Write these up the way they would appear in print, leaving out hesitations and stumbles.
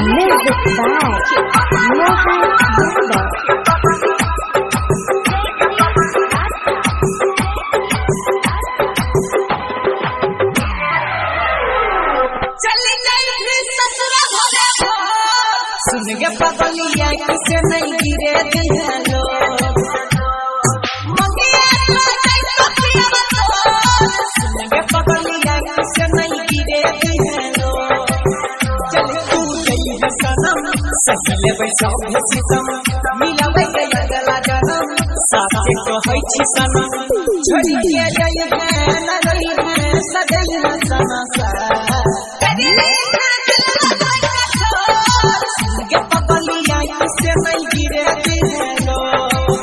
Music by Mohan Yadav. सुन गे पगलिया किसे नहीं गिरे दिया लोग सुन गे पगलिया किसे नहीं गिरे दिया लोग चल तू गई है सनम सजले बैठो सितम मिलावे गया गला जनम साथे कहै छी सनम छोड़ी के गई है न गई है सजई न सना सा किसे नहीं गिरे दिए लोग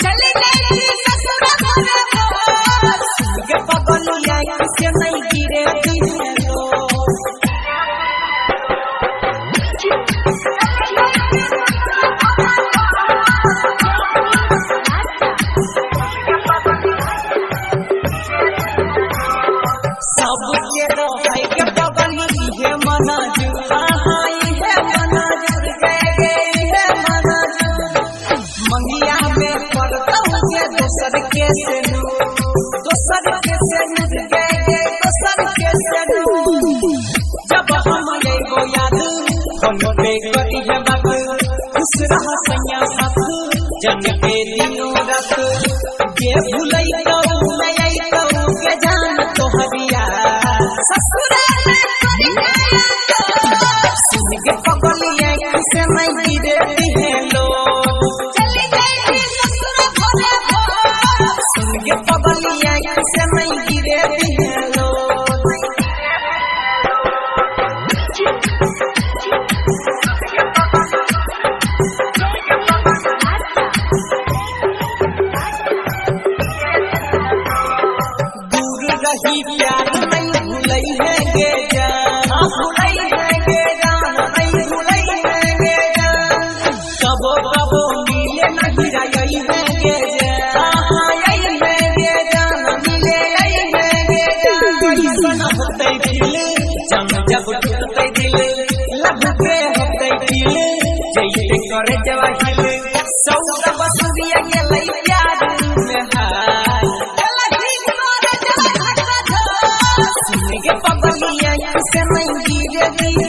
चले गए ससुरा घरे के पगलिया किसे नहीं गिरे दिए लोग सब के रोहाई के पगली है मना जुआ मंगिया में पड़ता के दोसर के से गए दोसर के से जब हम लेगो याद हम पे करी है बात खुश रह सैया साथ जन के दिनों रात के भूलई तो नहीं तो के जान तोहरिया ससुराल सुन के पगलिया किसे नहीं गिरे दिए लोग सुन के पगलिया किसे नहीं गिरे दिए लोग दूर रही प्यार नहीं भूलई है गे जान भूलई है गे जान नहीं भूलई है गे जान कबो कबो मिले नहीं रही है गे जब टूटते दिल लगते होते दिल जैसे करे जवाहिल सौद बसुरिया के लई प्यार में हाय सुन के पगलिया किसे नहीं गिरे दिए